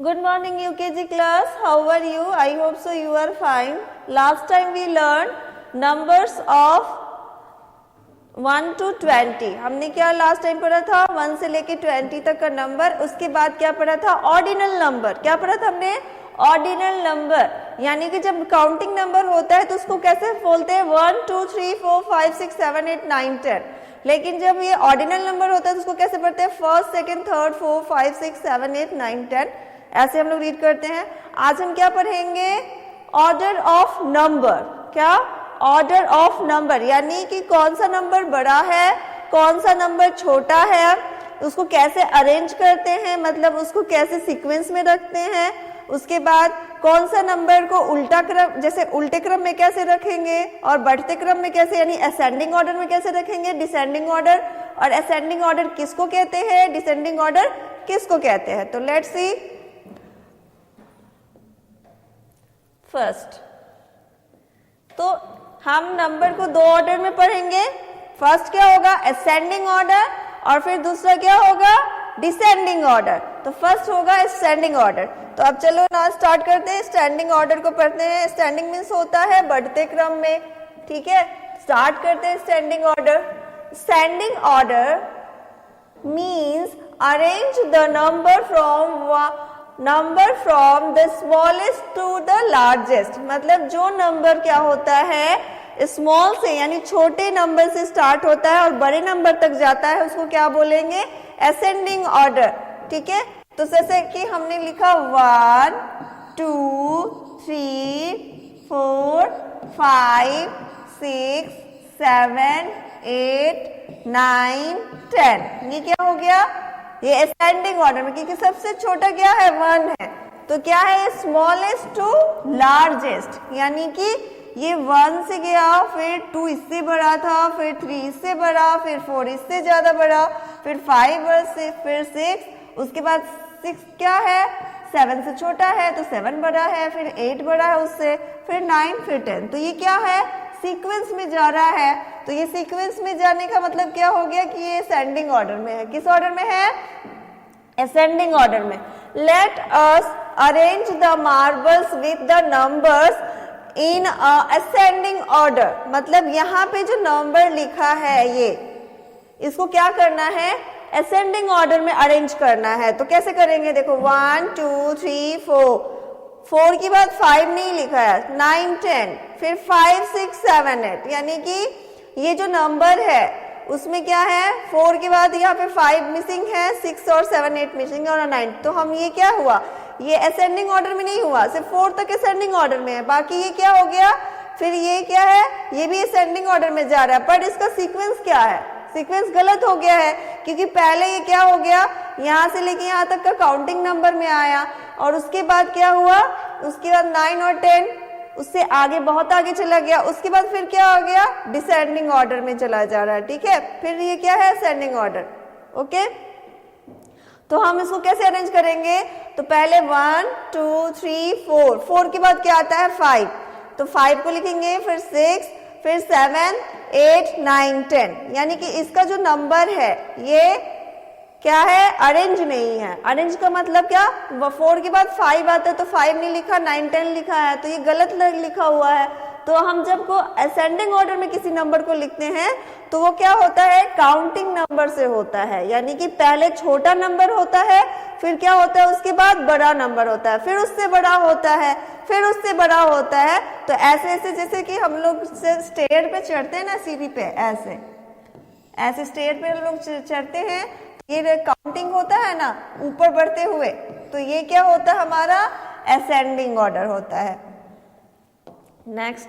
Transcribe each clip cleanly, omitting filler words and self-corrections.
Good morning UKG class. How are you? I hope so you are fine. Last time we learned numbers of 1 to 20. हमने क्या last time पढ़ा था? 1 से लेके 20 तक का नंबर. उसके बाद क्या पढ़ा था? Ordinal number. क्या पढ़ा था हमने? Ordinal number. यानी कि जब काउंटिंग नंबर होता है तो उसको कैसे बोलते हैं? 1 2 3 4 5 6 7 8 9 10. लेकिन जब ये ऑर्डिनल नंबर होता है तो उसको कैसे पढ़ते हैं? First, second, third, 4 5 6 7 8 9 10. ऐसे हम लोग रीड करते हैं. आज हम क्या पढ़ेंगे? Order of number. क्या? Order of number. यानी कि कौन सा नंबर बड़ा है, कौन सा नंबर छोटा है, उसको कैसे अरेंज करते हैं, मतलब उसको कैसे सीक्वेंस में रखते हैं. उसके बाद कौन सा नंबर को उल्टा क्रम, जैसे उल्टे क्रम में कैसे रखेंगे और बढ़ते क्रम में कैसे, यानी असेंडिंग ऑर्डर में कैसे रखेंगे, डिसेंडिंग ऑर्डर. और असेंडिंग ऑर्डर किसको कहते हैं, डिसेंडिंग ऑर्डर किसको कहते हैं. तो लेट्स सी. फर्स्ट तो हम नंबर को दो ऑर्डर में पढ़ेंगे. फर्स्ट क्या होगा? Ascending order. और फिर दूसरा क्या होगा? Descending order. तो फर्स्ट होगा असेंडिंग ऑर्डर. तो अब चलो ना स्टार्ट करते हैं. स्टैंडिंग ऑर्डर को पढ़ते हैं. स्टैंडिंग मीन्स होता है बढ़ते क्रम में. ठीक है, स्टार्ट करते हैं standing order. Standing order means arrange the number from the smallest to the largest. मतलब जो नंबर क्या होता है, स्मॉल से यानी छोटे नंबर से स्टार्ट होता है और बड़े नंबर तक जाता है, उसको क्या बोलेंगे? Ascending order. ठीक है, तो जैसे कि हमने लिखा 1 2 3 4 5 6 7 8 9 10. ये क्या हो गया? ये असेंडिंग ऑर्डर में, क्योंकि सबसे छोटा क्या है? 1 है. तो क्या है? Smallest to largest. यानी कि ये 1 से गया, फिर 2 इससे बड़ा था, फिर 3 इससे बड़ा, फिर 4 इससे ज्यादा बड़ा, फिर 5 से, फिर 6, उसके बाद 6 क्या है? 7 से छोटा है तो 7 बड़ा है, फिर 8 बड़ा है उससे, फिर 9, फिर 10. तो ये क्या है? सीक्वेंस में जा रहा है. तो ये सीक्वेंस में जाने का मतलब क्या हो गया कि ये असेंडिंग ऑर्डर में है. किस ऑर्डर में है? असेंडिंग ऑर्डर में. Let us arrange the marbles with the numbers in ascending order. मतलब यहाँ पे जो नंबर लिखा है ये, इसको क्या करना है? असेंडिंग ऑर्डर में अरेंज करना है. तो कैसे करेंगे? देखो 1 2 3 4 के बाद 5 नहीं लिखा है, 9 10, फिर 5 6 7 8. यानी कि ये जो नंबर है उसमें क्या है? 4 के बाद यहाँ पे 5 मिसिंग है, 6 और 7 8 मिसिंग और 9. तो हम ये क्या हुआ? ये असेंडिंग ऑर्डर में नहीं हुआ, सिर्फ 4 तक असेंडिंग ऑर्डर में है. बाकी ये क्या हो गया? फिर ये क्या है? ये भी असेंडिंग ऑर्डर में जा रहा है, पर इसका सीक्वेंस क्या है? सीक्वेंस गलत हो गया है, क्योंकि पहले ये क्या हो गया? यहाँ से लेके यहाँ तक का काउंटिंग नंबर में आया, और उसके बाद क्या हुआ? उसके बाद 9 और 10, उससे आगे बहुत आगे चला गया. उसके बाद फिर क्या हो गया? डिसेंडिंग ऑर्डर में चला जा रहा है. ठीक है, फिर ये क्या है? Ascending order. ओके, तो हम इसको कैसे अरेंज करेंगे? तो पहले 1 2 3 4 के बाद क्या आता है? 5. तो 5 को लिखेंगे, फिर 6, फिर 7 8 9 10. यानी कि इसका जो नंबर है ये क्या है? अरेंज नहीं है. अरेंज का मतलब क्या? 4 के बाद 5 आता है तो 5 नहीं लिखा, 9 10 लिखा है, तो ये गलत लिखा हुआ है. तो हम जब को असेंडिंग ऑर्डर में किसी नंबर को लिखते हैं तो वो क्या होता है? काउंटिंग नंबर से होता है. यानी कि पहले छोटा नंबर होता है, फिर क्या होता है? उसके बाद बड़ा नंबर होता है, फिर उससे बड़ा होता है, फिर उससे बड़ा होता है. तो ऐसे ऐसे, जैसे कि हम लोग स्टेयर पे चढ़ते हैं ना, सीढ़ी पे, ऐसे ऐसे स्टेयर पे हम लोग चढ़ते हैं, ये काउंटिंग होता है ना, ऊपर बढ़ते हुए. तो ये क्या होता है? हमारा असेंडिंग ऑर्डर होता है. नेक्स्ट,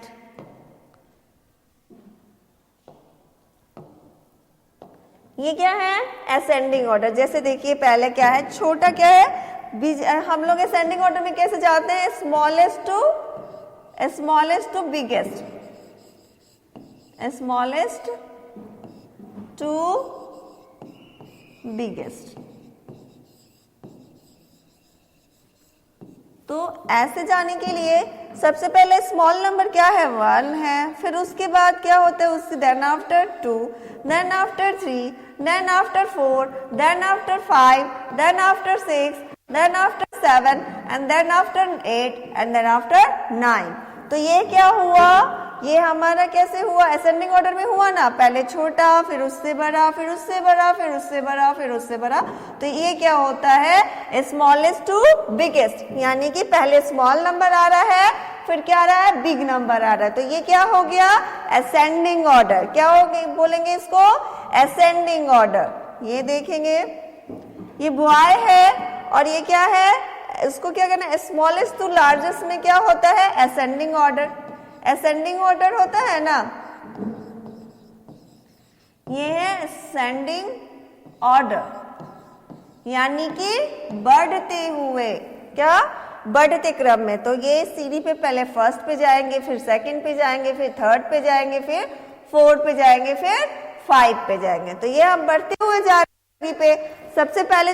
ये क्या है? Ascending order. जैसे देखिए पहले क्या है? छोटा क्या है? हम लोग असेंडिंग ऑर्डर में कैसे जाते हैं? Smallest to biggest. Smallest to biggest. तो ऐसे जाने के लिए सबसे पहले स्मॉल नंबर क्या है? 1 है. फिर उसके बाद क्या होता है? उससे then after 2, then after 3, then after 4, then after 5, then after 6, then after 7 and then after 8 and then after 9. तो ये क्या हुआ, ये हमारा कैसे हुआ, असेंडिंग ऑर्डर में हुआ ना, पहले छोटा फिर उससे बड़ा फिर उससे बड़ा फिर उससे बड़ा फिर उससे बड़ा. तो ये क्या होता है, स्मॉलेस्ट टू बिगेस्ट, यानी कि पहले स्मॉल नंबर आ रहा है फिर क्या आ रहा है, बिग नंबर आ रहा है. तो ये क्या हो गया, असेंडिंग ऑर्डर. क्या हो गया, बोलेंगे इसको असेंडिंग ऑर्डर. ये देखेंगे ये बॉय है और ये क्या है, इसको क्या करना है, स्मॉलेस्ट टू लार्जेस्ट में क्या होता है, असेंडिंग ऑर्डर. असेंडिंग ऑर्डर होता है ना, ये है असेंडिंग ऑर्डर, यानी कि बढ़ते हुए, क्या, बढ़ते क्रम में. तो ये सीढ़ी पे पहले फर्स्ट पे जाएंगे, फिर सेकंड पे जाएंगे, फिर थर्ड पे जाएंगे, फिर फोर्थ पे जाएंगे, फिर 5 पे जाएंगे. तो ये हम बढ़ते हुए जा रहे हैं पे. सबसे पहले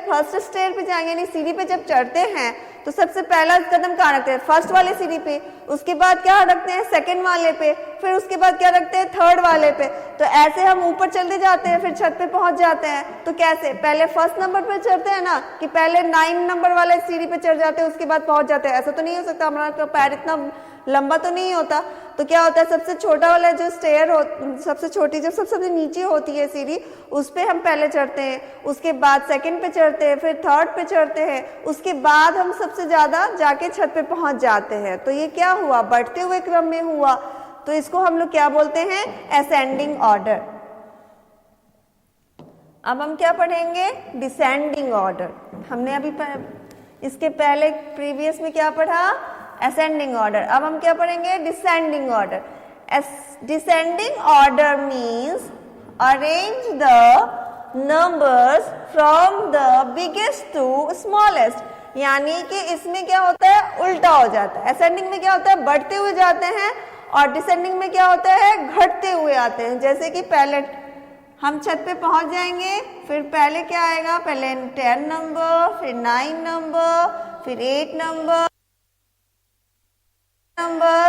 फर्स्ट स्टेयर पे जाएंगे, यानी सीढ़ी पे जब चढ़ते हैं तो सबसे पहला कदम कहाँ रखते हैं, फर्स्ट वाले सीढ़ी पे. उसके बाद क्या रखते हैं, सेकंड वाले पे. फिर उसके बाद क्या रखते हैं, थर्ड वाले पे. तो ऐसे हम ऊपर चलते जाते हैं, फिर छत पे पहुंच जाते हैं. तो कैसे, पहले फर्स्ट नंबर पे चढ़ते हैं ना, कि पहले 9 नंबर वाले सीढ़ी पे चढ़ जाते हैं उसके बाद पहुंच जाते हैं. ऐसा तो नहीं हो सकता, हमारा पैर इतना लंबा तो नहीं होता. तो क्या होता है, सबसे छोटा वाला जो स्टेयर हो, सबसे छोटी जो सबसे नीचे होती है सीढ़ी, उस पे हम पहले चढ़ते हैं. उसके बाद सेकंड पे चढ़ते हैं, फिर थर्ड पे चढ़ते हैं. उसके बाद हम सबसे ज्यादा जाके छत पे पहुंच जाते हैं. तो ये क्या हुआ, बढ़ते हुए क्रम में हुआ. तो इसको हम लोग क्या बोलते हैं, असेंडिंग ऑर्डर. अब हम क्या पढ़ेंगे, डिसेंडिंग ऑर्डर. हमने अभी इसके पहले प्रीवियस में क्या पढ़ा, असेंडिंग ऑर्डर. अब हम क्या पढ़ेंगे, descending order. Descending order means arrange the numbers from the biggest to smallest, यानी कि इसमें क्या होता है, उल्टा हो जाता है. असेंडिंग में क्या होता है, बढ़ते हुए जाते हैं, और डिसेंडिंग में क्या होता है, घटते हुए आते हैं. जैसे कि पहले हम छत पे पहुंच जाएंगे, फिर पहले क्या आएगा, पहले 10 नंबर, फिर 9 नंबर, फिर 8 नंबर,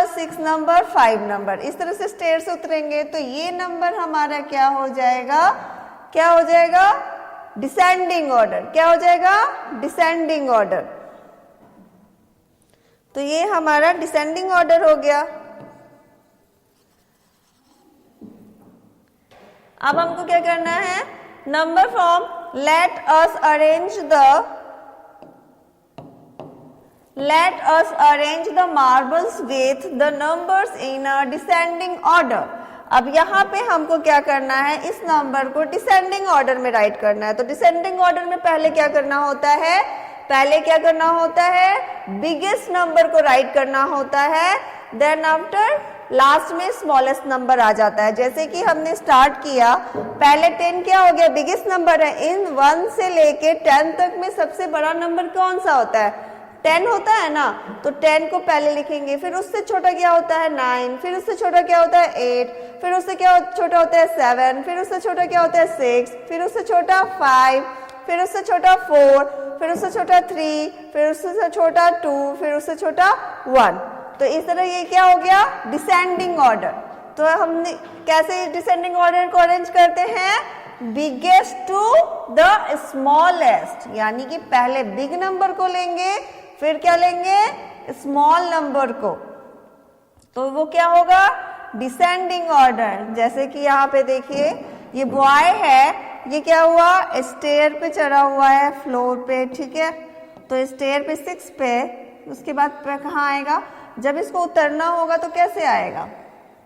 6 नंबर, 5 नंबर. इस तरह से स्टेयर से उतरेंगे. तो ये नंबर हमारा क्या हो जाएगा, क्या हो जाएगा, डिसेंडिंग ऑर्डर. क्या हो जाएगा, डिसेंडिंग ऑर्डर. तो ये हमारा डिसेंडिंग ऑर्डर हो गया. अब हमको क्या करना है, number form, let us arrange the marbles with the numbers in a descending order. अब यहाँ पे हमको क्या करना है, इस नंबर को डिसेंडिंग ऑर्डर में राइट करना है. तो डिसेंडिंग ऑर्डर में पहले क्या करना होता है, पहले क्या करना होता है, बिगेस्ट नंबर को राइट करना होता है. देन आफ्टर लास्ट में स्मॉलेस्ट नंबर आ जाता है. जैसे कि हमने स्टार्ट किया, पहले 10 क्या हो गया, बिगेस्ट नंबर है. इन 1 से लेके 10 तक में सबसे बड़ा नंबर कौन सा होता है, 10 होता है ना. तो 10 को पहले लिखेंगे. फिर उससे छोटा क्या होता है, 9. फिर उससे छोटा क्या होता है, 8. फिर उससे क्या छोटा होता है, 7. फिर उससे छोटा क्या होता है, 6. फिर उससे छोटा 5. फिर उससे छोटा 4. फिर उससे छोटा 3. फिर उससे छोटा 2. फिर उससे छोटा 1. तो इस तरह ये क्या हो गया, डिसेंडिंग ऑर्डर. तो हमने कैसे डिसेंडिंग ऑर्डर को अरेंज करते हैं, बिगेस्ट टू द स्मॉलेस्ट, यानी कि पहले बिग नंबर को लेंगे, फिर क्या लेंगे, स्मॉल नंबर को. तो वो क्या होगा, डिसेंडिंग ऑर्डर. जैसे कि यहाँ पे देखिए, ये बॉय है, ये क्या हुआ, स्टेयर पे चढ़ा हुआ है, फ्लोर पे, ठीक है. तो स्टेयर पे 6 पे, उसके बाद कहाँ आएगा, जब इसको उतरना होगा तो कैसे आएगा,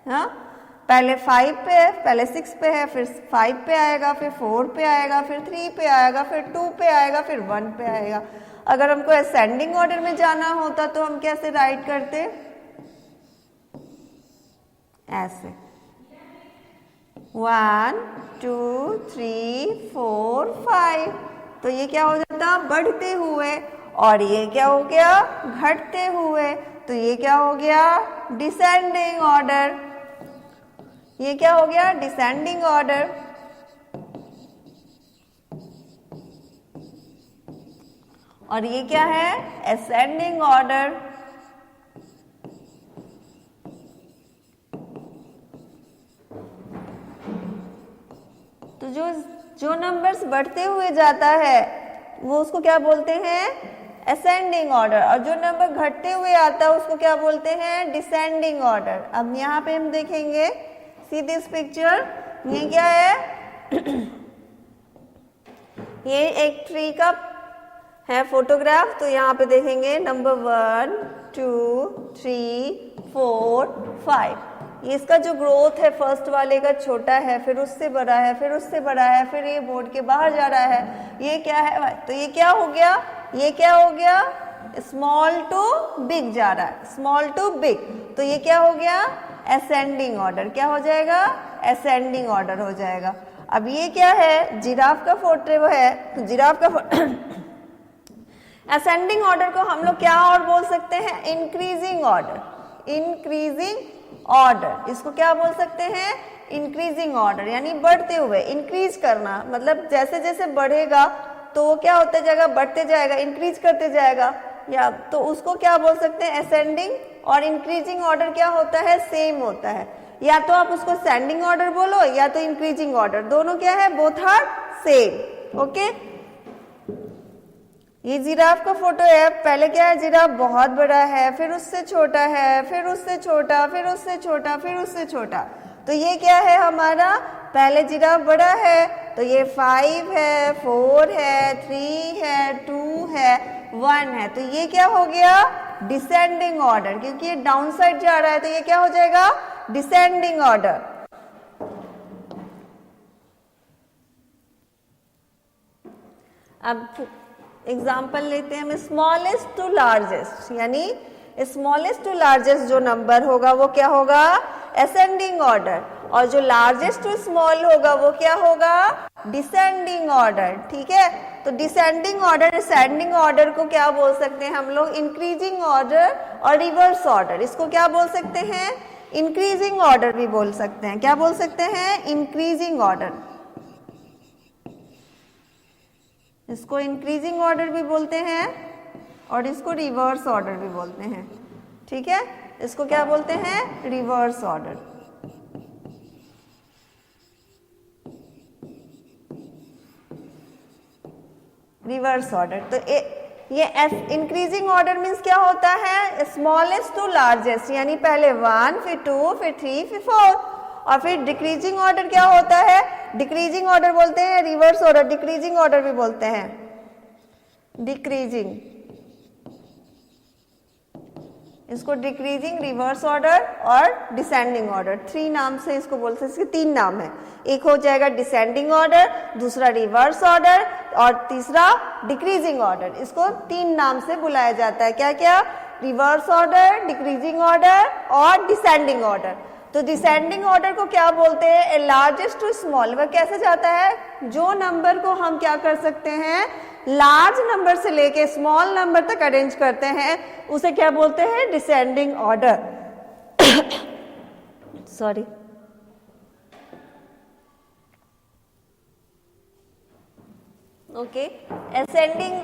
हाँ, पहले 5 पे है, पहले 6 पे है, फिर 5 पे आएगा, फिर 4 पे आएगा, फिर 3 पे आएगा, फिर 2 पे आएगा, फिर 1 पे आएगा. अगर हमको असेंडिंग ऑर्डर में जाना होता तो हम कैसे राइट करते, ऐसे 1 2 3 4 5. तो ये क्या हो जाता, बढ़ते हुए. और ये क्या हो गया, घटते हुए. तो ये क्या हो गया, डिसेंडिंग ऑर्डर. ये क्या हो गया, डिसेंडिंग ऑर्डर. और ये क्या है, असेंडिंग ऑर्डर. तो जो नंबर्स बढ़ते हुए जाता है वो उसको क्या बोलते हैं, असेंडिंग ऑर्डर, और जो नंबर घटते हुए आता है उसको क्या बोलते हैं, डिसेंडिंग ऑर्डर। अब यहाँ पे हम देखेंगे, सी दिस पिक्चर, ये क्या है ये एक ट्री का है फोटोग्राफ। तो यहाँ पे देखेंगे नंबर 1 2 3 4 5, ये इसका जो ग्रोथ है फर्स्ट वाले का छोटा है, फिर उससे बड़ा है, फिर उससे बड़ा है, फिर ये बोर्ड के बाहर जा रहा है। ये क्या है, तो ये क्या हो गया, ये क्या हो गया, स्मॉल टू बिग जा रहा है, स्मॉल टू बिग। तो ये क्या हो गया, असेंडिंग ऑर्डर। क्या हो जाएगा, असेंडिंग ऑर्डर हो जाएगा। अब ये क्या है, जिराफ का फोटो है, तो जिराफ का असेंडिंग ऑर्डर को हम लोग क्या और बोल सकते हैं, इंक्रीजिंग ऑर्डर। इंक्रीजिंग ऑर्डर, इसको क्या बोल सकते हैं, इंक्रीजिंग ऑर्डर, यानी बढ़ते हुए, इंक्रीज करना, मतलब जैसे जैसे बढ़ेगा तो वो क्या होता जाएगा, बढ़ते जाएगा, इंक्रीज करते जाएगा, या तो उसको क्या बोल सकते हैं, असेंडिंग। और इंक्रीजिंग ऑर्डर क्या होता है, सेम होता है, या तो आप उसको असेंडिंग ऑर्डर बोलो या तो इंक्रीजिंग ऑर्डर, दोनों क्या है, बोथ आर सेम। ओके, ये जिराफ का फोटो है, पहले क्या है, जिराफ बहुत बड़ा है, फिर उससे छोटा है, फिर उससे छोटा, फिर उससे छोटा, फिर उससे छोटा। तो ये क्या है हमारा, पहले जिराफ बड़ा है, तो ये 5 है, 4 है, 3 है, 2 है, 1 है। तो ये क्या हो गया, डिसेंडिंग ऑर्डर, क्योंकि ये डाउन साइड जा रहा है, तो ये क्या हो जाएगा, डिसेंडिंग ऑर्डर। अब एग्जाम्पल लेते हैं हम, स्मॉलेस्ट टू लार्जेस्ट, यानी स्मॉलेस्ट टू लार्जेस्ट जो नंबर होगा वो क्या होगा, असेंडिंग ऑर्डर, और जो लार्जेस्ट टू स्मॉल होगा वो क्या होगा, डिसेंडिंग ऑर्डर। ठीक है, तो डिसेंडिंग ऑर्डर असेंडिंग ऑर्डर को क्या बोल सकते हैं हम लोग, इंक्रीजिंग ऑर्डर और रिवर्स ऑर्डर। इसको क्या बोल सकते हैं, इंक्रीजिंग ऑर्डर भी बोल सकते हैं। क्या बोल सकते हैं, इंक्रीजिंग ऑर्डर, इसको इंक्रीजिंग ऑर्डर भी बोलते हैं और इसको रिवर्स ऑर्डर भी बोलते हैं। ठीक है, इसको क्या बोलते हैं, रिवर्स ऑर्डर। रिवर्स ऑर्डर, तो ये इंक्रीजिंग ऑर्डर मीन्स क्या होता है, स्मॉलेस्ट टू लार्जेस्ट, यानी पहले 1 फिर 2 फिर 3 फिर 4, और फिर डिक्रीजिंग ऑर्डर क्या होता है, डिक्रीजिंग ऑर्डर बोलते हैं, रिवर्स ऑर्डर डिक्रीजिंग ऑर्डर भी बोलते हैं, डिक्रीजिंग, इसको डिक्रीजिंग, रिवर्स ऑर्डर और डिसेंडिंग ऑर्डर, 3 नाम से इसको बोलते हैं। इसके 3 नाम है, एक हो जाएगा डिसेंडिंग ऑर्डर, दूसरा रिवर्स ऑर्डर और तीसरा डिक्रीजिंग ऑर्डर। इसको 3 नाम से बुलाया जाता है, क्या क्या, रिवर्स ऑर्डर, डिक्रीजिंग ऑर्डर और डिसेंडिंग ऑर्डर। तो डिसेंडिंग ऑर्डर को क्या बोलते हैं, लार्जेस्ट टू स्मॉल। वह कैसे जाता है, जो नंबर को हम क्या कर सकते हैं, लार्ज नंबर से लेके स्मॉल नंबर तक अरेंज करते हैं, उसे क्या बोलते हैं, descending order. Sorry, okay, ascending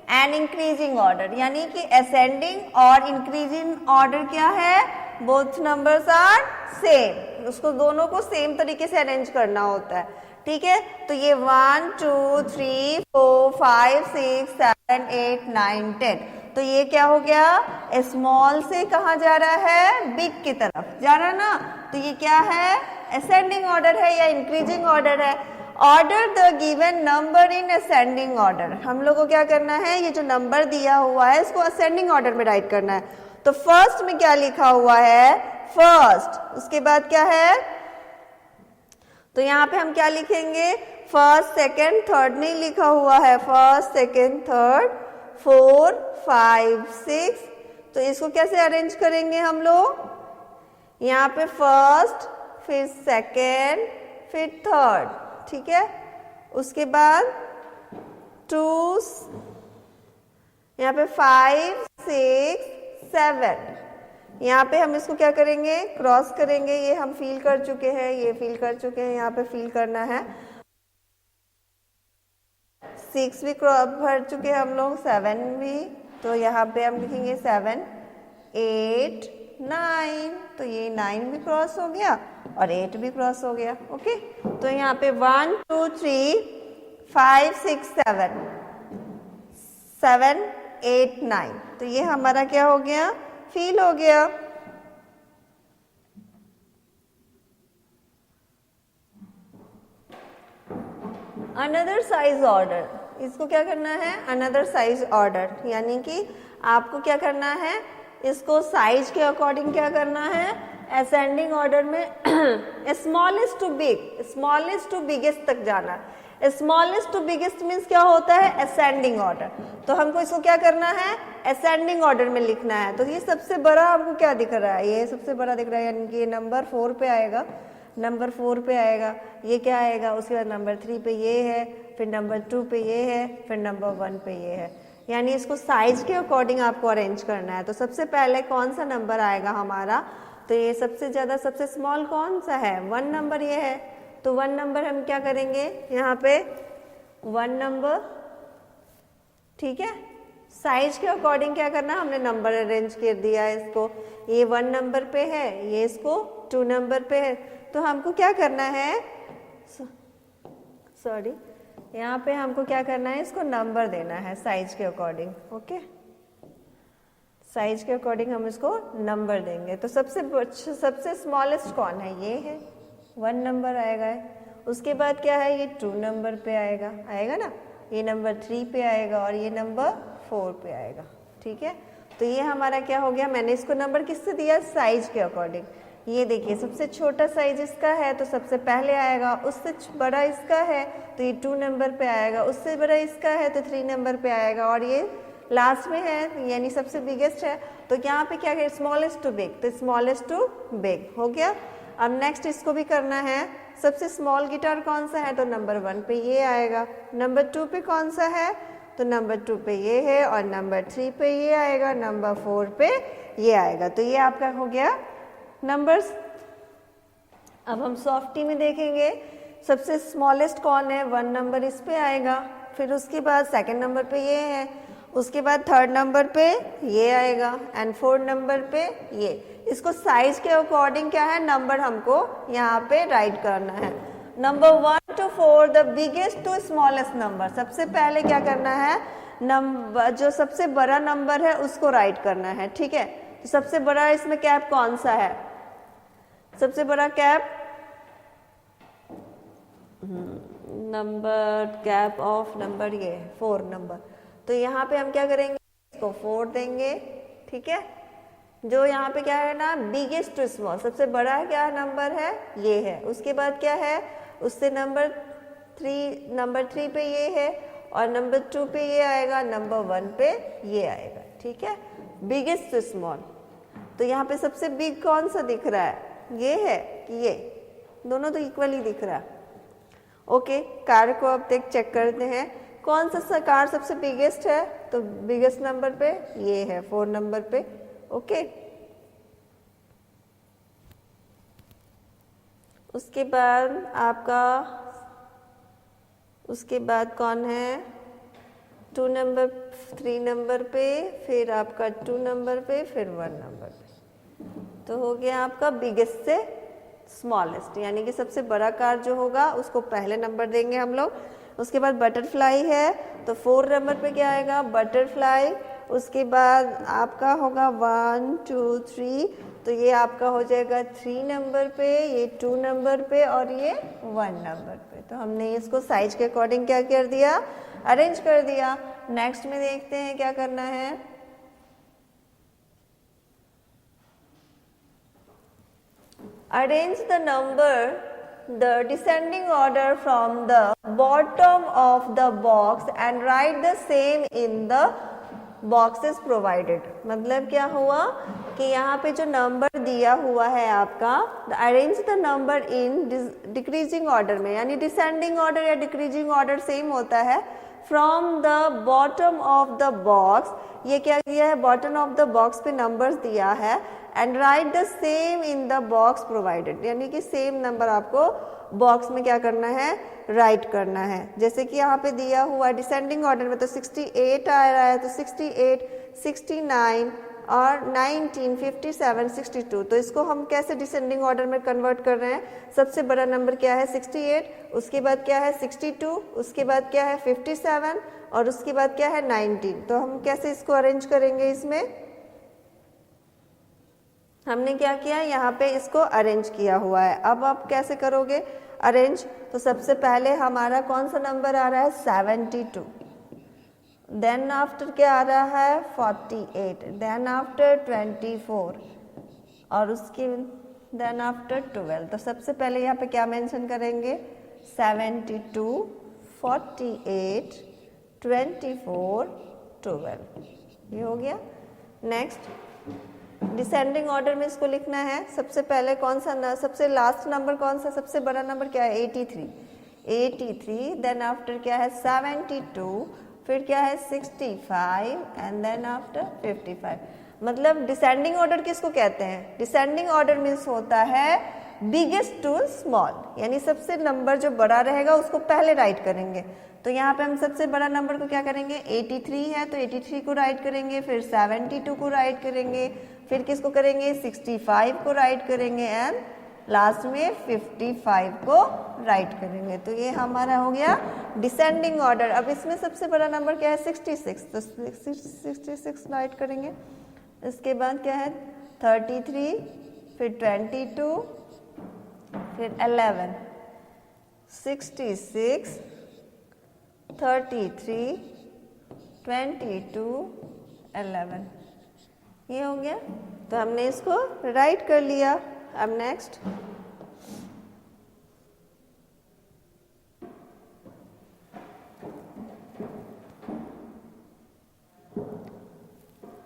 and increasing order, यानी कि असेंडिंग और इंक्रीजिंग ऑर्डर क्या है, बोथ नंबर्स आर सेम, उसको दोनों को सेम तरीके से अरेंज करना होता है। ठीक है, तो ये 1 2 3 4 5 6 7 8 9 10, तो ये क्या हो गया, स्मॉल से कहाँ जा रहा है, बिग की तरफ जा रहा ना, तो ये क्या है, असेंडिंग ऑर्डर है या इंक्रीजिंग ऑर्डर है। Order the given number in ascending order, हम लोग को क्या करना है, ये जो नंबर दिया हुआ है इसको असेंडिंग ऑर्डर में राइट करना है। तो फर्स्ट में क्या लिखा हुआ है, फर्स्ट, उसके बाद क्या है, तो यहाँ पे हम क्या लिखेंगे, फर्स्ट सेकंड थर्ड नहीं लिखा हुआ है, फर्स्ट सेकंड थर्ड 4 5 6, तो इसको कैसे अरेंज करेंगे हम लोग, यहाँ पे फर्स्ट फिर सेकंड फिर थर्ड। ठीक है, उसके बाद 2, यहाँ पे 5 6 7, यहाँ पे हम इसको क्या करेंगे, क्रॉस करेंगे, ये हम फिल कर चुके हैं, ये फिल कर चुके हैं, यहाँ पे फिल करना है। 6 भी भर चुके हैं हम लोग, 7 भी, तो यहाँ पे हम लिखेंगे 7 8 9, तो ये 9 भी क्रॉस हो गया और 8 भी क्रॉस हो गया। ओके, तो यहाँ पे 1 2 3 5 6 7, 7, 8, 9। तो ये हमारा क्या हो गया, फील हो गया। अनदर साइज ऑर्डर, इसको क्या करना है, अनदर साइज ऑर्डर, यानी कि आपको क्या करना है, इसको साइज के अकॉर्डिंग क्या करना है, असेंडिंग ऑर्डर में smallest to big, smallest to biggest तक जाना। स्मॉलेस्ट टू बिगेस्ट मीन्स क्या होता है, असेंडिंग ऑर्डर। तो हमको इसको क्या करना है, असेंडिंग ऑर्डर में लिखना है। तो ये सबसे बड़ा आपको क्या दिख रहा है, ये सबसे बड़ा दिख रहा है, यानी कि ये नंबर 4 पे आएगा, नंबर 4 पे आएगा, ये क्या आएगा, उसके बाद नंबर 3 पे ये है, फिर नंबर 2 पे ये है, फिर नंबर 1 पे ये है। यानी इसको साइज के अकॉर्डिंग आपको अरेंज करना है। तो सबसे पहले कौन सा नंबर आएगा हमारा, तो ये सबसे ज़्यादा सबसे स्मॉल कौन सा है, 1 नंबर ये है। तो 1 नंबर हम क्या करेंगे, यहाँ पे 1 नंबर, ठीक है। साइज के अकॉर्डिंग क्या करना, हमने नंबर अरेंज कर दिया है इसको, ये 1 नंबर पे है, ये इसको 2 नंबर पे है। तो हमको क्या करना है, सॉरी, यहाँ पे हमको क्या करना है, इसको नंबर देना है साइज के अकॉर्डिंग। ओके, साइज के अकॉर्डिंग हम इसको नंबर देंगे। तो सबसे स्मॉलेस्ट कौन है, ये है, 1 नंबर आएगा। उसके बाद क्या है, ये 2 नंबर पे आएगा, आएगा ना, ये नंबर 3 पे आएगा और ये नंबर 4 पे आएगा, ठीक है। तो ये हमारा क्या हो गया, मैंने इसको नंबर किससे दिया, साइज के अकॉर्डिंग। ये देखिए सबसे छोटा साइज इसका है तो सबसे पहले आएगा, उससे बड़ा इसका है तो ये 2 नंबर पे आएगा, उससे बड़ा इसका है तो 3 नंबर पे आएगा, और ये लास्ट में है यानी सबसे बिगेस्ट है। तो यहाँ पे क्या है, स्मॉलेस्ट टू बिग, तो स्मॉलेस्ट टू बिग हो गया। अब नेक्स्ट इसको भी करना है, सबसे स्मॉल गिटार कौन सा है, तो नंबर 1 पे ये आएगा, नंबर 2 पे कौन सा है, तो नंबर 2 पे ये है, और नंबर 3 पे ये आएगा, नंबर 4 पे ये आएगा। तो ये आपका हो गया नंबर्स। अब हम सॉफ्टी में देखेंगे, सबसे स्मॉलेस्ट कौन है, 1 नंबर इस पे आएगा, फिर उसके बाद सेकंड नंबर पे ये है, उसके बाद थर्ड नंबर पे ये आएगा, एंड 4th नंबर पे ये। इसको साइज के अकॉर्डिंग क्या है, नंबर हमको यहाँ पे राइट करना है। Number 1 to 4 the biggest to smallest number. सबसे पहले क्या करना है, नंबर जो सबसे बड़ा नंबर है उसको राइट करना है, ठीक है। तो सबसे बड़ा इसमें कैप कौन सा है, सबसे बड़ा cap number, cap of number ये 4 नंबर। तो यहाँ पे हम क्या करेंगे, इसको 4 देंगे, ठीक है। जो यहाँ पे क्या है ना, बिगेस्ट टू स्मॉल, सबसे बड़ा क्या नंबर है, ये है। उसके बाद क्या है, उससे नंबर 3 पे ये है, और नंबर 2 पे ये आएगा, नंबर 1 पे ये आएगा, ठीक है। Biggest to small. तो यहाँ पे सबसे बिग कौन सा दिख रहा है, ये है कि ये, दोनों तो इक्वली दिख रहा है। ओके, कार को अब तक चेक करते हैं, कौन सा कार सबसे बिगेस्ट है, तो बिगेस्ट नंबर पे ये है, 4 नंबर पे। ओके, उसके बाद आपका, उसके बाद कौन है, 2 नंबर, 3 नंबर पे, फिर आपका 2 नंबर पे, फिर 1 नंबर पे। तो हो गया आपका बिगेस्ट से स्मॉलेस्ट, यानी कि सबसे बड़ा कार जो होगा उसको पहले नंबर देंगे हम लोग। उसके बाद बटरफ्लाई है तो 4 नंबर पे क्या आएगा, बटरफ्लाई। उसके बाद आपका होगा 1 2 3, तो ये आपका हो जाएगा 3 नंबर पे, ये 2 नंबर पे, और ये 1 नंबर पे। तो हमने इसको साइज के अकॉर्डिंग क्या कर दिया, अरेंज कर दिया। नेक्स्ट में देखते हैं क्या करना है, arrange the number, the descending order from the bottom of the box and write the same in the boxes provided। मतलब क्या हुआ कि यहाँ पे जो नंबर दिया हुआ है आपका, arrange the number in decreasing order में, यानी डिसेंडिंग ऑर्डर या डिक्रीजिंग ऑर्डर सेम होता है। From the bottom of the box, ये क्या दिया है, बॉटम ऑफ द बॉक्स पे नंबर्स दिया है, and right the same in the box provided, यानी कि सेम नंबर आपको बॉक्स में क्या करना है, राइट करना है। जैसे कि यहाँ पे दिया हुआ डिसेंडिंग ऑर्डर में तो 68 आ रहा है, तो 68, 69 और 19, 57, 62। तो इसको हम कैसे डिसेंडिंग ऑर्डर में कन्वर्ट कर रहे हैं, सबसे बड़ा नंबर क्या है 68, उसके बाद क्या है 62, उसके बाद क्या है 57, और उसके बाद क्या है 19। तो हम कैसे इसको अरेंज करेंगे? इसमें हमने क्या किया, यहाँ पे इसको अरेंज किया हुआ है। अब आप कैसे करोगे अरेंज? तो सबसे पहले हमारा कौन सा नंबर आ रहा है? 72। देन आफ्टर क्या आ रहा है? 48। देन आफ्टर 24 और उसके देन आफ्टर 12। तो सबसे पहले यहाँ पे क्या मेंशन करेंगे? 72, 48, 24, 12। ये हो गया। नेक्स्ट डिसेंडिंग ऑर्डर में इसको लिखना है। सबसे पहले कौन सा सबसे लास्ट नंबर कौन सा? सबसे बड़ा नंबर क्या है? 83। देन आफ्टर क्या है? 72, फिर क्या है? 65 एंड देन आफ्टर 55। मतलब डिसेंडिंग ऑर्डर किसको कहते हैं? डिसेंडिंग ऑर्डर मीन्स होता है बिगेस्ट टू स्मॉल, यानी सबसे नंबर जो बड़ा रहेगा उसको पहले राइट करेंगे। तो यहाँ पे हम सबसे बड़ा नंबर को क्या करेंगे? 83 है तो 83 को राइट करेंगे, फिर 72 को राइट करेंगे, फिर किसको करेंगे? 65 को राइट करेंगे एंड लास्ट में 55 को राइट करेंगे। तो ये हमारा हो गया डिसेंडिंग ऑर्डर। अब इसमें सबसे बड़ा नंबर क्या है? 66। तो 66 राइट करेंगे। इसके बाद क्या है? 33, फिर 22, फिर 11, 66, 33, 22, 11। ये हो गया। तो हमने इसको राइट कर लिया। अब next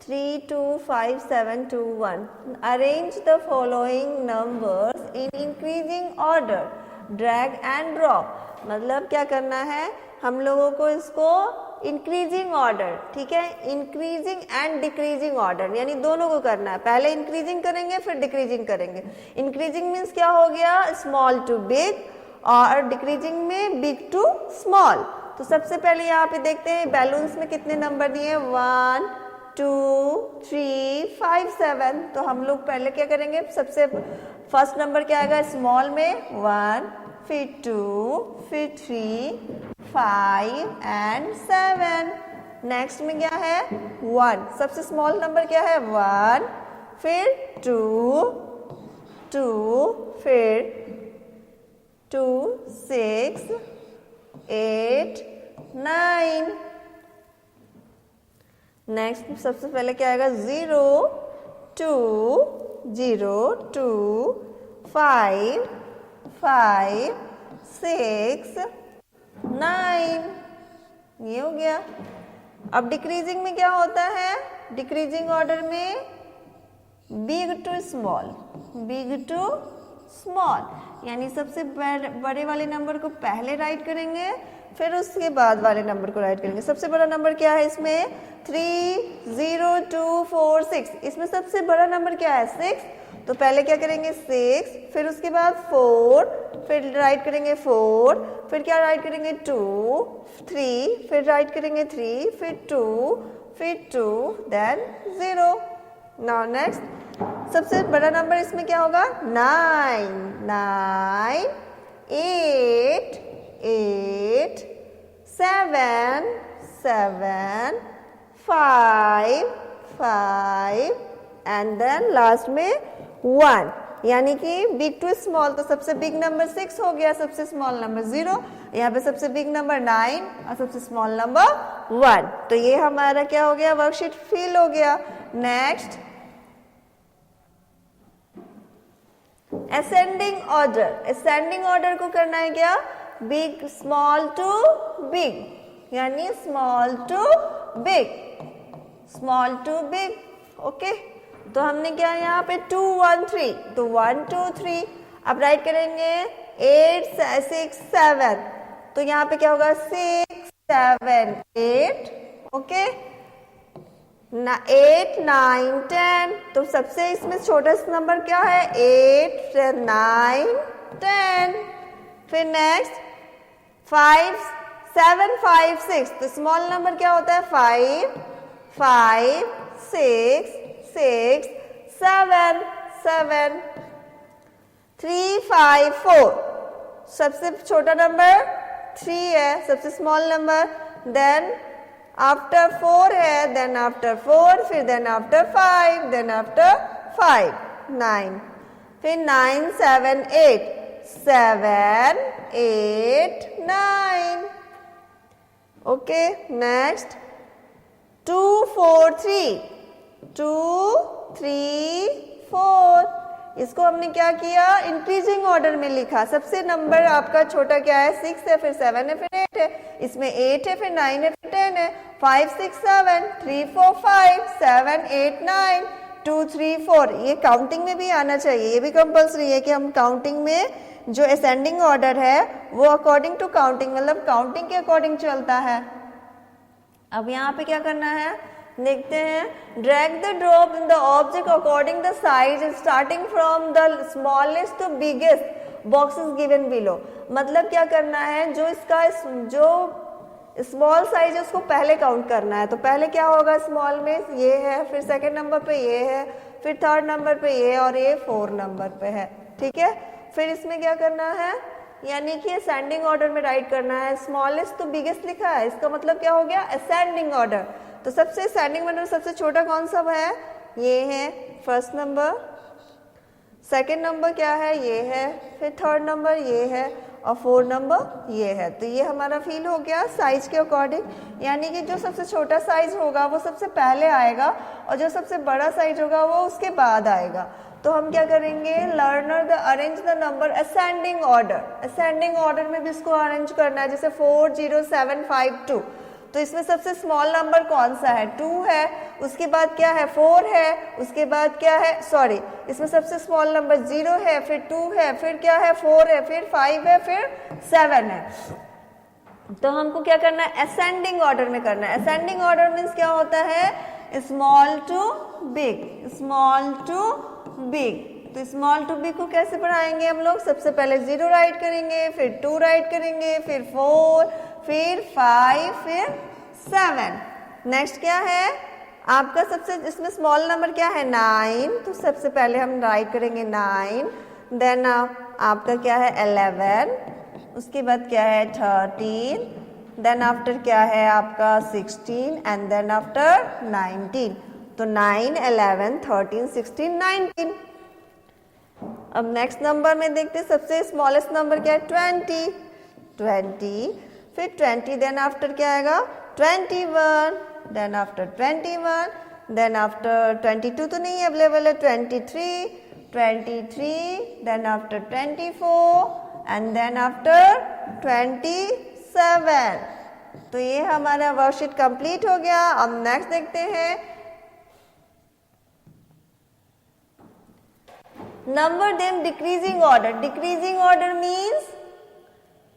3, 2, 5, 7, 2, 1. Arrange the following numbers in increasing order. Drag and drop. मतलब क्या करना है हम लोगों को? इसको इंक्रीजिंग ऑर्डर, ठीक है, इंक्रीजिंग एंड डिक्रीजिंग ऑर्डर, यानी दोनों को करना है। पहले इंक्रीजिंग करेंगे फिर डिक्रीजिंग करेंगे। इंक्रीजिंग मीन्स क्या हो गया? स्मॉल टू बिग, और डिक्रीजिंग में बिग टू स्मॉल। तो सबसे पहले यहाँ पे देखते हैं बैलून्स में कितने नंबर दिए? 1, 2, 3, 5, 7। तो हम लोग पहले क्या करेंगे? सबसे फर्स्ट नंबर क्या आएगा? स्मॉल में 1, फिर 2, फिर 3, 5 एंड 7। नेक्स्ट में क्या है? 1। सबसे स्मॉल नंबर क्या है? 1, फिर 2, 2, फिर 2, 6, 8, 9। नेक्स्ट सबसे पहले क्या आएगा? 0, 2, 0, 2, 5, 5, 6, 9। ये हो गया। अब डिक्रीजिंग में क्या होता है? डिक्रीजिंग ऑर्डर में big to small, big to small, यानी सबसे बड़े वाले नंबर को पहले राइट करेंगे, फिर उसके बाद वाले नंबर को राइट करेंगे। सबसे बड़ा नंबर क्या है इसमें? 3, 0, 2, 4, 6। इसमें सबसे बड़ा नंबर क्या है? 6। तो पहले क्या करेंगे? 6, फिर उसके बाद 4, फिर राइट करेंगे 4, फिर क्या राइट करेंगे? 2, 3, फिर राइट करेंगे 3, फिर 2, फिर 2, देन 0। नाउ नेक्स्ट सबसे बड़ा नंबर इसमें क्या होगा? 9, 9, 8, 8, 7, 7, 5, 5 एंड देन लास्ट में 1, यानी कि बिग टू स्मॉल। तो सबसे बिग नंबर 6 हो गया, सबसे स्मॉल नंबर 0। यहाँ पे सबसे बिग नंबर 9 और सबसे स्मॉल नंबर 1। तो ये हमारा क्या हो गया? वर्कशीट फिल हो गया। Next ascending order. Ascending order को करना है क्या? बिग स्मॉल टू बिग, यानी small to big, small to big. Okay, तो हमने क्या यहाँ पे 2, 1, 3, तो 1, 2, 3। अब राइट करेंगे 8, 6, 7। तो यहाँ पे क्या होगा? 6, 7, 8। ओके, 8, 9, 10। तो सबसे इसमें छोटा नंबर क्या है? 8, 9, 10। फिर नेक्स्ट 5, 7, 5, 6। तो स्मॉल नंबर क्या होता है? 5, 5, 6, 6, 7, 7, 3, 5, 4। सबसे छोटा नंबर 3 है, सबसे स्मॉल नंबर। देन आफ्टर 4 है, देन आफ्टर 4, फिर देन आफ्टर 5, देन आफ्टर 5 9, फिर 9 7 8 7 8 9। Okay, next 2 4 3 2 3 4। इसको हमने क्या किया, इंक्रीजिंग ऑर्डर में लिखा। सबसे नंबर आपका छोटा क्या है, 6 है, फिर 7 है, फिर 8 है। इसमें 8 है, फिर 9 है, फिर 10 है। 5 6 7 3 4 5 7 8 9 2 3 4। ये काउंटिंग में भी आना चाहिए, ये भी कंपल्सरी है कि हम काउंटिंग में जो असेंडिंग ऑर्डर है वो अकॉर्डिंग टू काउंटिंग, मतलब काउंटिंग के अकॉर्डिंग चलता है। अब यहाँ पे क्या करना है, देखते हैं। Drag the drop in the object according the size starting from the smallest to biggest boxes given below. मतलब क्या करना है, जो इसका जो स्मॉल साइज है उसको पहले काउंट करना है। तो पहले क्या होगा, स्मॉल में ये है, फिर सेकंड नंबर पे ये है, फिर थर्ड नंबर पे ये, और ये 4 नंबर पे है। ठीक है, फिर इसमें क्या करना है, यानी कि असेंडिंग ऑर्डर में राइट करना है। स्मॉलेस्ट तो बिगेस्ट लिखा है, इसका मतलब क्या हो गया, असेंडिंग ऑर्डर। तो सबसे असेंडिंग ऑर्डर सबसे छोटा कौन सा है, ये है फर्स्ट नंबर, सेकंड नंबर क्या है, ये है, फिर थर्ड नंबर ये है, और 4 नंबर ये है। तो ये हमारा फील हो गया साइज के अकॉर्डिंग, यानी कि जो सबसे छोटा साइज होगा वो सबसे पहले आएगा और जो सबसे बड़ा साइज होगा वो उसके बाद आएगा। तो हम क्या करेंगे, learner the arrange the number ascending order. Ascending order में भी इसको अरेंज करना है, जैसे 4 0 7 5 2। तो इसमें सबसे स्मॉल नंबर कौन सा है, 2 है, उसके बाद क्या है 4 है, उसके बाद क्या है, सॉरी, इसमें सबसे स्मॉल नंबर 0 है, फिर 2 है, फिर क्या है 4 है, फिर 5 है, फिर 7 है। तो हमको क्या करना है, असेंडिंग ऑर्डर में करना है। असेंडिंग ऑर्डर मीन्स क्या होता है, small to big, small to big. तो स्मॉल टू बिग को कैसे पढ़ाएंगे हम लोग, सबसे पहले 0 राइट करेंगे, फिर 2 राइट करेंगे, फिर 4, फिर 5, फिर 7। नेक्स्ट क्या है आपका, सबसे इसमें स्मॉल नंबर क्या है 9, तो सबसे पहले हम राइट करेंगे 9। देन आपका क्या है 11, उसके बाद क्या है 13, देन आफ्टर क्या है आपका 16, एंड देन आफ्टर 19। तो 9 11 13 16 19। अब नेक्स्ट नंबर में देखते हैं, सबसे स्मॉलेस्ट नंबर क्या है 20, फिर 20, देन आफ्टर क्या आएगा 21, देन आफ्टर 21, देन आफ्टर 22 तो नहीं अवेलेबल है, 23, then after 24, and then after 27। तो ये हमारा वर्कशीट कंप्लीट हो गया। अब नेक्स्ट देखते हैं, number them decreasing order. Decreasing order means,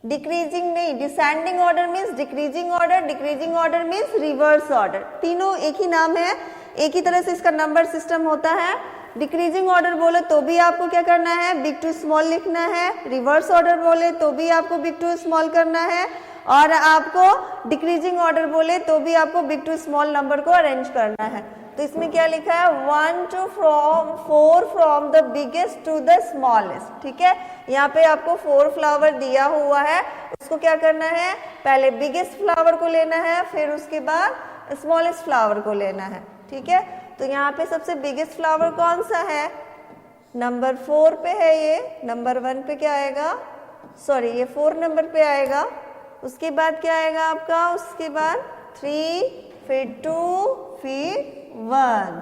decreasing नहीं, descending order means decreasing order, decreasing order means reverse order. तीनों एक ही नाम है, एक ही तरह से इसका नंबर सिस्टम होता है। डिक्रीजिंग ऑर्डर बोले तो भी आपको क्या करना है, बिग टू स्मॉल लिखना है। रिवर्स ऑर्डर बोले तो भी आपको बिग टू स्मॉल करना है, और आपको डिक्रीजिंग ऑर्डर बोले तो भी आपको बिग टू स्मॉल नंबर को अरेंज करना है। तो इसमें क्या लिखा है, 1 to 4 from the biggest to the smallest. ठीक है, यहाँ पे आपको 4 फ्लावर दिया हुआ है, उसको क्या करना है, पहले बिगेस्ट फ्लावर को लेना है, फिर उसके बाद स्मॉलेस्ट फ्लावर को लेना है। ठीक है, तो यहाँ पे सबसे बिगेस्ट फ्लावर कौन सा है, नंबर 4 पे है, ये नंबर 1 पे क्या आएगा, सॉरी ये 4 नंबर पे आएगा। उसके बाद क्या आएगा आपका, उसके बाद 3, फिर 2, फिर 1।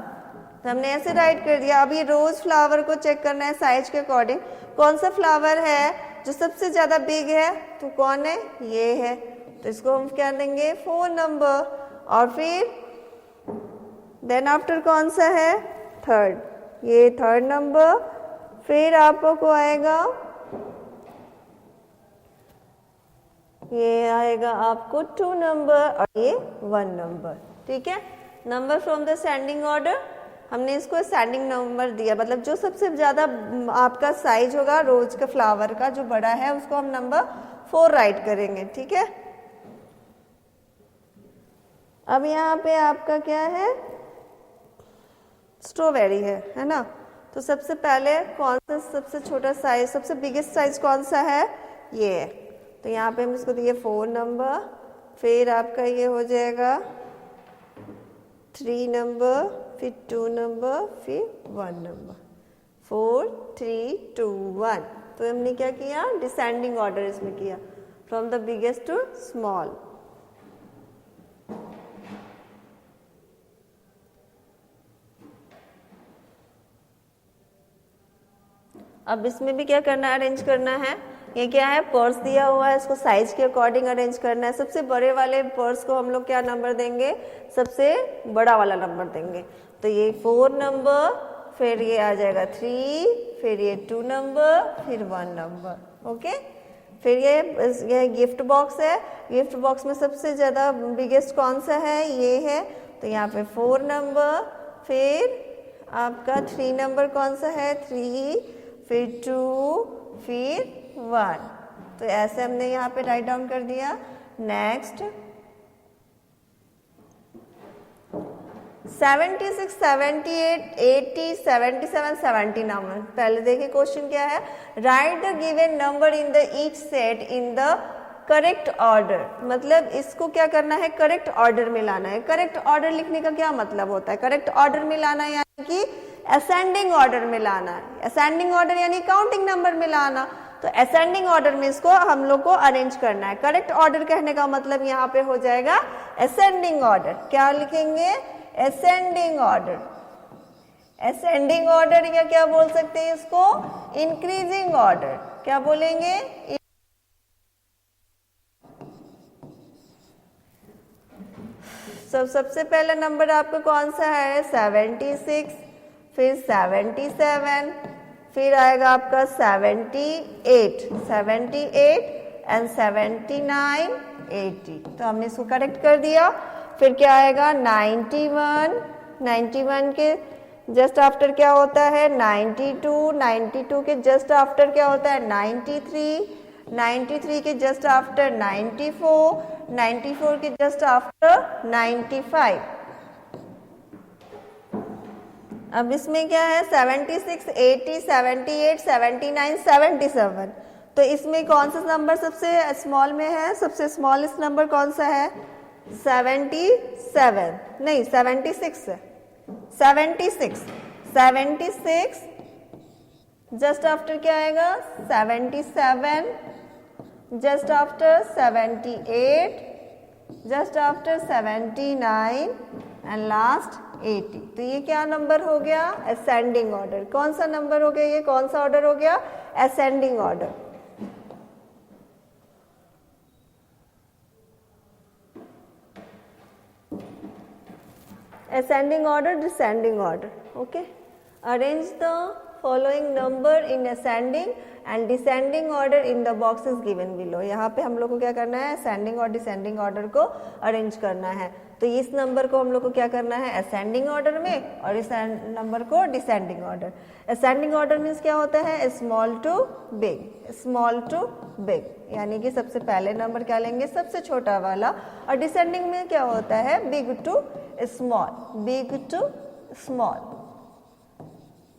तो हमने ऐसे राइट कर दिया। अब ये रोज फ्लावर को चेक करना है साइज के अकॉर्डिंग, कौन सा फ्लावर है जो सबसे ज्यादा बिग है, तो कौन है, ये है। तो इसको हम क्या देंगे 4 नंबर, और फिर देन आफ्टर कौन सा है, थर्ड, ये थर्ड नंबर, फिर आपको आएगा, ये आएगा आपको 2 नंबर, और ये 1 नंबर। ठीक है, number from the sending order, हमने इसको सेंडिंग नंबर दिया, मतलब जो सबसे ज्यादा आपका साइज होगा रोज का फ्लावर का जो बड़ा है उसको हम नंबर 4 राइट करेंगे। ठीक है, अब यहाँ पे आपका क्या है, स्ट्रॉबेरी है ना। तो सबसे पहले कौन सा सबसे छोटा साइज, सबसे बिगेस्ट साइज कौन सा है, ये है। तो यहाँ पे हम इसको दिए 4 नंबर, फिर आपका ये हो जाएगा 3 नंबर, फिर 2 नंबर, फिर 1 नंबर, 4 3 2 1। तो हमने क्या किया, डिसेंडिंग ऑर्डर इसमें किया, from the biggest to small. अब इसमें भी क्या करना है, अरेंज करना है। ये क्या है, पर्स दिया हुआ है, इसको साइज के अकॉर्डिंग अरेंज करना है। सबसे बड़े वाले पर्स को हम लोग क्या नंबर देंगे, सबसे बड़ा वाला नंबर देंगे। तो ये 4 नंबर, फिर ये आ जाएगा 3, फिर ये 2 नंबर, फिर 1 नंबर। ओके, फिर ये गिफ्ट बॉक्स है। गिफ्ट बॉक्स में सबसे ज़्यादा बिगेस्ट कौन सा है, ये है। तो यहाँ पे 4 नंबर, फिर आपका 3 नंबर कौन सा है, 3, फिर 2, फिर 1। तो ऐसे हमने यहाँ पे राइट डाउन कर दिया। नेक्स्ट 76, 78, 80, 77, 79। पहले देखिए क्वेश्चन क्या है, right the given number in the each set in the correct order. मतलब इसको क्या करना है, करेक्ट ऑर्डर में लाना है। करेक्ट ऑर्डर लिखने का क्या मतलब होता है, करेक्ट ऑर्डर में लाना यानी कि असेंडिंग ऑर्डर में लाना है। असेंडिंग ऑर्डर यानी काउंटिंग नंबर में लाना। तो असेंडिंग ऑर्डर में इसको हम लोग को अरेंज करना है। करेक्ट ऑर्डर कहने का मतलब यहाँ पे हो जाएगा असेंडिंग ऑर्डर। क्या लिखेंगे, असेंडिंग ऑर्डर। असेंडिंग ऑर्डर या क्या बोल सकते हैं इसको, इंक्रीजिंग ऑर्डर। क्या बोलेंगे, सबसे पहला नंबर आपका कौन सा है, 76, फिर 77, फिर आएगा आपका 78, 78 एंड 79, 80। तो हमने इसको करेक्ट कर दिया। फिर क्या आएगा, 91, 91 के जस्ट आफ्टर क्या होता है, 92, 92 के जस्ट आफ्टर क्या होता है, 93, 93 के जस्ट आफ्टर 94, 94 के जस्ट आफ्टर 95। अब इसमें क्या है, 76, 80, 78, 79, 77। तो इसमें कौन सा नंबर सबसे स्मॉल में है, सबसे स्मॉलेस्ट नंबर कौन सा है, 77 नहीं 76 है, 76, 76 जस्ट आफ्टर क्या आएगा, 77, just after 78, just after 79 and last 80। तो ये क्या नंबर हो गया, असेंडिंग ऑर्डर। कौन सा नंबर हो गया, ये कौन सा ऑर्डर हो गया, ascending order. ascending order, descending order. Okay, arrange the following number in ascending and descending order in the boxes given below। यहाँ पे हम लोग को क्या करना है, ascending और descending order को arrange करना है। तो इस नंबर को हम लोग को क्या करना है, ascending order में, और इस नंबर को descending order। ascending order means क्या होता है, small to big, small to big, यानी कि सबसे पहले नंबर क्या लेंगे, सबसे छोटा वाला। और डिसेंडिंग में क्या होता है, big to small, big to small.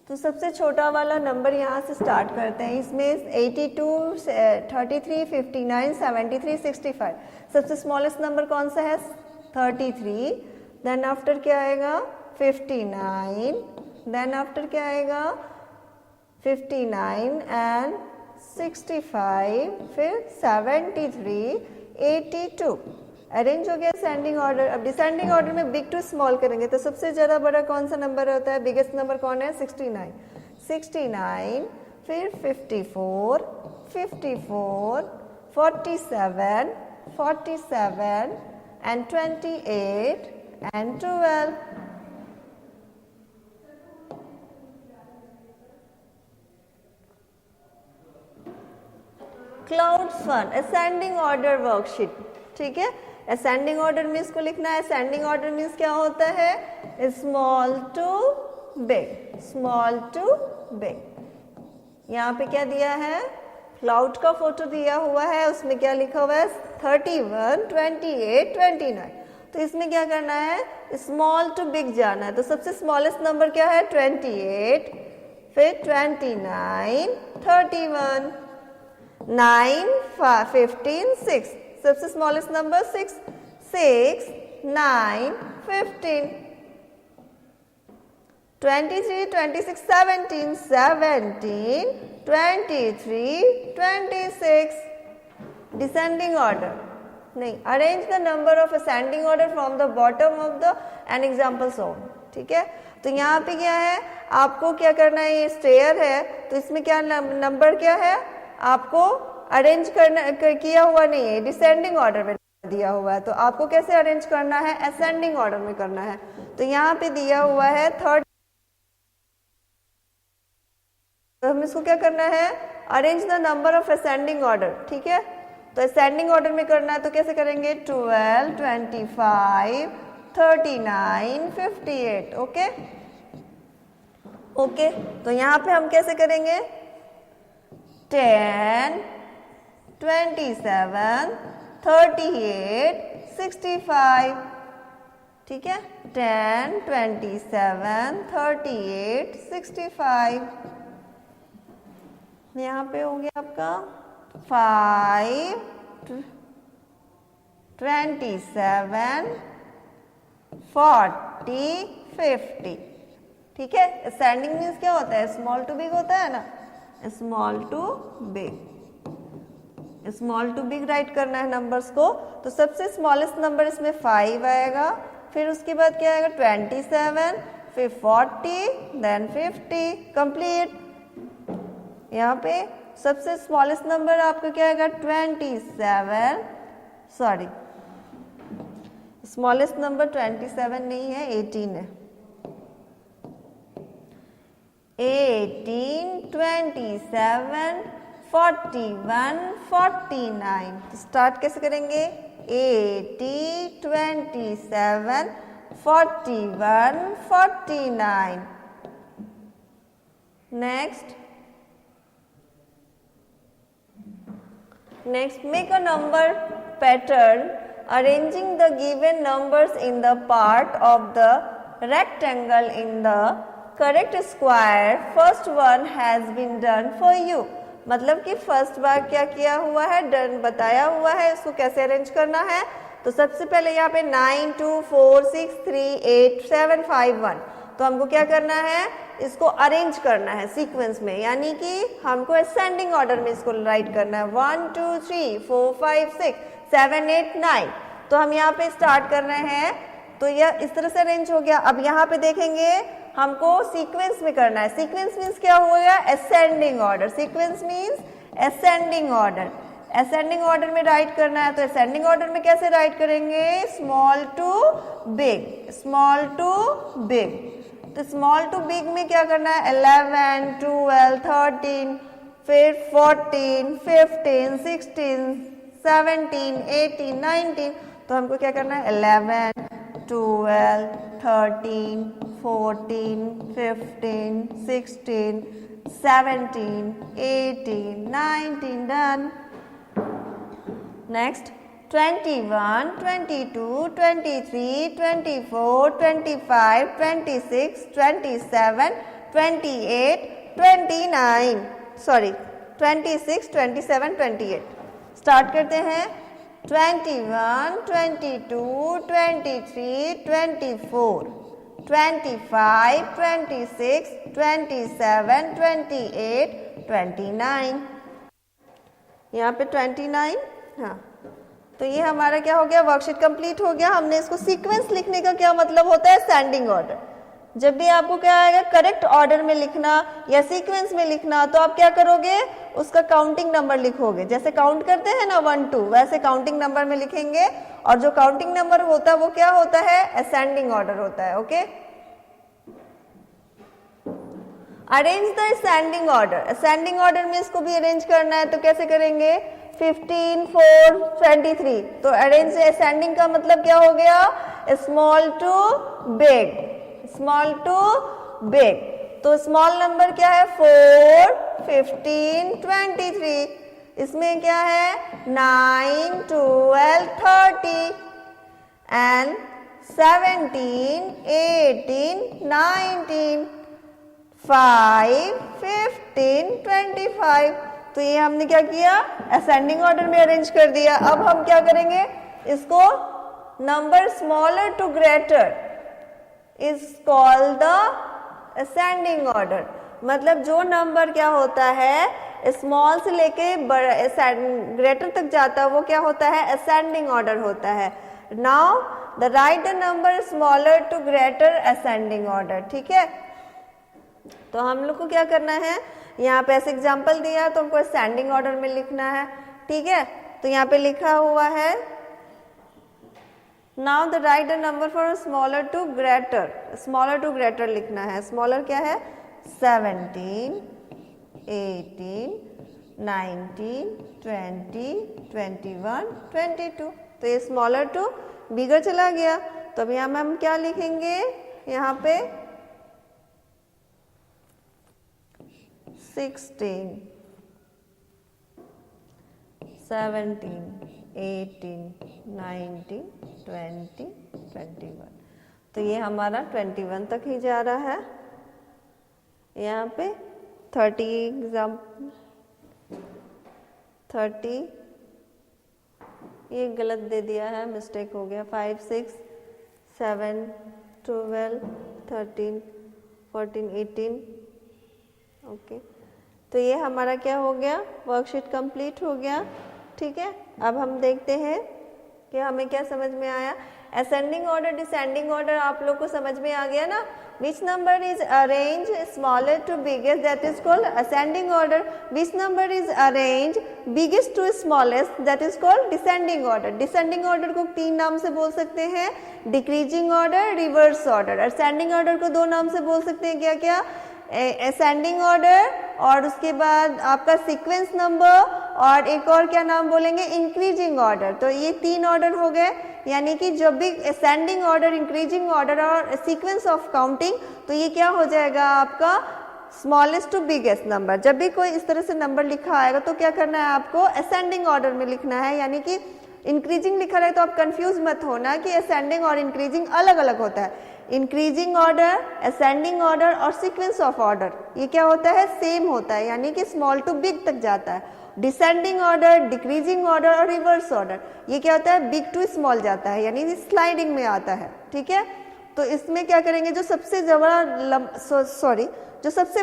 तो सबसे छोटा वाला नंबर यहाँ से स्टार्ट करते हैं। इसमें 82, 33, 59, 73, 65। सबसे स्मॉलेस्ट नंबर कौन सा है, 33। देन आफ्टर क्या आएगा, 59। देन आफ्टर क्या आएगा, 59 एंड 65, फिर 73, 82। अरेंज हो गया असेंडिंग ऑर्डर। अब डिसेंडिंग ऑर्डर में बिग टू स्मॉल करेंगे तो सबसे ज़्यादा बड़ा कौन सा नंबर होता है, बिगेस्ट नंबर कौन है, 69, 69, फिर 54, 54, 47, 47 and 28 and 12। Cloud fun ascending order worksheet. ठीक है, असेंडिंग ऑर्डर में इसको लिखना है। असेंडिंग ऑर्डर मीन्स क्या होता है, small to big, small to big. यहाँ पे क्या दिया है, क्लाउड का फोटो दिया हुआ है, उसमें क्या लिखा हुआ है, 31, 28, 29। तो इसमें क्या करना है, स्मॉल टू बिग जाना है। तो सबसे स्मॉलेस्ट नंबर क्या है, 28, फिर 29, 31, 9, 15, 6। सबसे स्मॉलेस्ट नंबर 6, 6, 9, 15। 23, 26, 17, 17, 23, 26. Descending order. नहीं, arrange the number of ascending order from the bottom of the an example shown. ठीक है, तो यहाँ पे क्या है, आपको क्या करना है, ये स्टेयर है तो इसमें क्या नंबर क्या है, आपको अरेंज करना किया हुआ नहीं है, डिसेंडिंग ऑर्डर में दिया हुआ है, तो आपको कैसे अरेंज करना है, असेंडिंग ऑर्डर में करना है। तो यहाँ पे दिया हुआ है थर्ड, तो हम इसको क्या करना है, arrange the number of ascending order. ठीक है, तो असेंडिंग ऑर्डर में करना है तो कैसे करेंगे, 12, 25, 39, 58। ओके ओके, तो यहाँ पे हम कैसे करेंगे, 10, 27, 38, 65। ठीक है, 10, 27, 38, 65। यहाँ पे हो गया आपका 5, 27, 40, 50। ठीक है, असेंडिंग मीन्स क्या होता है, स्मॉल टू बिग होता है ना, small to big, small to big right करना है नंबर्स को। तो सबसे स्मॉलेस्ट नंबर इसमें 5 आएगा, फिर उसके बाद क्या आएगा 27, फिर 40, देन 50, कंप्लीट। यहाँ पे सबसे स्मॉलेस्ट नंबर आपका क्या आएगा 27, सॉरी स्मॉलेस्ट नंबर 27 नहीं है, 18 है। 18, 27, 41, 49। स्टार्ट कैसे करेंगे, 80, 27, 41, 49। Next make a number pattern arranging the given numbers in the part of the rectangle in the correct square. First one has been done for you. मतलब कि फर्स्ट बार क्या किया हुआ है, डन बताया हुआ है, इसको कैसे अरेंज करना है। तो सबसे पहले यहाँ पे 9, 2, 4, 6, 3, 8, 7, 5, 1, तो हमको क्या करना है, इसको अरेंज करना है सीक्वेंस में, यानी कि हमको असेंडिंग ऑर्डर में इसको राइट करना है। 1, 2, 3, 4, 5, 6, 7, 8, 9। तो हम यहाँ पे स्टार्ट कर रहे हैं, तो यह इस तरह से अरेंज हो गया। अब यहाँ पे देखेंगे हमको सीक्वेंस में करना है। सीक्वेंस मीन्स क्या हो गया, ascending order. Sequence means ascending order, ascending order में राइट करना है। तो असेंडिंग ऑर्डर में कैसे राइट करेंगे, small to big, small to big. तो स्मॉल टू बिग में क्या करना है, 11, 12, 13, फिर 14, 15, 16, 17, 18, 19। तो हमको क्या करना है, 11, 12, 13, 14, 15, 16, 17, 18, 19, डन। Next 21, 22, 23, 24, 25, 26, 27, 28, 29, sorry 26, 27, 28। स्टार्ट करते हैं। 21, 22, 23, 24, 25, 26, 27, 28, 29। यहाँ पे 29, हाँ, तो ये हमारा क्या हो गया, वर्कशीट कंप्लीट हो गया। हमने इसको सीक्वेंस लिखने का क्या मतलब होता है, असेंडिंग ऑर्डर। जब भी आपको क्या आएगा, करेक्ट ऑर्डर में लिखना या सीक्वेंस में लिखना, तो आप क्या करोगे, उसका काउंटिंग नंबर लिखोगे। जैसे काउंट करते हैं ना 1, 2, वैसे काउंटिंग नंबर में लिखेंगे। और जो काउंटिंग नंबर होता है वो क्या होता है, असेंडिंग ऑर्डर होता है। Okay, arrange the ascending order. Ascending order में इसको भी अरेंज करना है, तो कैसे करेंगे, 15, 4, 23। तो अरेंज असेंडिंग का मतलब क्या हो गया, small to big, small to big. तो स्मॉल नंबर क्या है, 4, 15, 23। इसमें क्या है, 9, 12, 30 एंड 17, 18, 19, 5, 15, 25। तो ये हमने क्या किया, असेंडिंग ऑर्डर में अरेंज कर दिया। अब हम क्या करेंगे, इसको number smaller to greater is called the ascending order, मतलब जो नंबर क्या होता है स्मॉल से लेके ग्रेटर तक जाता है वो क्या होता है, असेंडिंग ऑर्डर होता है। Now the right the number smaller to greater ascending order, ठीक है। तो हम लोग को क्या करना है, यहाँ पे ऐसे एग्जाम्पल दिया है तो हमको असेंडिंग ऑर्डर में लिखना है, ठीक है। तो यहाँ पे लिखा हुआ है now the right the number for smaller to greater लिखना है। स्मॉलर क्या है, 17, 18, 19, 20, 21, 22। तो ये स्मॉलर टू बिगर चला गया। तो अब यहाँ में हम क्या लिखेंगे, यहाँ पे 16, 17, 18, 19, 20, 21। तो ये हमारा 21 तक ही जा रहा है। यहाँ पे 30 ये गलत दे दिया है, मिस्टेक हो गया। 5, 6, 7, 12, 13, 14, 18। ओके, तो ये हमारा क्या हो गया, वर्कशीट कंप्लीट हो गया, ठीक है। अब हम देखते हैं कि हमें क्या समझ में आया। असेंडिंग ऑर्डर डिसेंडिंग ऑर्डर आप लोग को समझ में आ गया ना। Which number is arranged smaller to biggest, that is called ascending order. Which number is arranged biggest to smallest, that is called descending order. Descending order को 3 नाम से बोल सकते हैं, decreasing order, reverse order. ascending order को 2 नाम से बोल सकते हैं, क्या क्या, ascending order और उसके बाद आपका सीक्वेंस नंबर, और एक और क्या नाम बोलेंगे, इंक्रीजिंग ऑर्डर। तो ये 3 ऑर्डर हो गए, यानी कि जब भी असेंडिंग ऑर्डर, इंक्रीजिंग ऑर्डर और सीक्वेंस ऑफ काउंटिंग, तो ये क्या हो जाएगा आपका स्मॉलेस्ट टू बिगेस्ट नंबर। जब भी कोई इस तरह से नंबर लिखा आएगा तो क्या करना है आपको, असेंडिंग ऑर्डर में लिखना है। यानी कि इंक्रीजिंग लिखा रहे तो आप कंफ्यूज मत होना कि असेंडिंग और इंक्रीजिंग अलग अलग होता है। इंक्रीजिंग ऑर्डर, असेंडिंग ऑर्डर और सीक्वेंस ऑफ ऑर्डर ये क्या होता है, सेम होता है, यानी कि स्मॉल टू बिग तक जाता है। डिसेंडिंग ऑर्डर, डिक्रीजिंग ऑर्डर और रिवर्स ऑर्डर ये क्या होता है, बिग टू स्मॉल जाता है, यानी स्लाइडिंग में आता है, ठीक है। तो इसमें क्या करेंगे, जो सबसे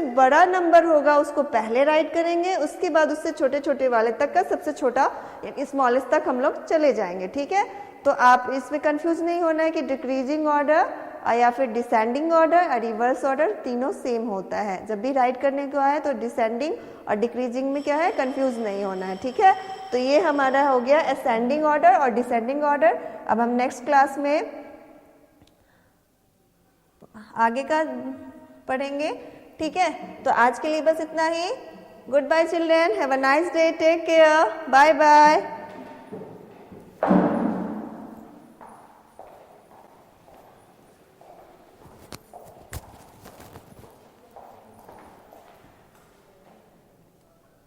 बड़ा नंबर होगा उसको पहले राइट करेंगे, उसके बाद उससे छोटे छोटे वाले तक का सबसे छोटा यानी स्मॉलेस्ट तक हम लोग चले जाएंगे, ठीक है। तो आप इसमें कंफ्यूज नहीं होना है कि डिक्रीजिंग ऑर्डर या फिर डिसेंडिंग ऑर्डर और रिवर्स ऑर्डर तीनों सेम होता है। जब भी राइट करने को आए तो डिसेंडिंग और डिक्रीजिंग में क्या है, कंफ्यूज नहीं होना है, ठीक है। तो ये हमारा हो गया असेंडिंग ऑर्डर और डिसेंडिंग ऑर्डर। अब हम नेक्स्ट क्लास में आगे का पढ़ेंगे, ठीक है। तो आज के लिए बस इतना ही। Good bye children, have a nice day, take care, bye bye.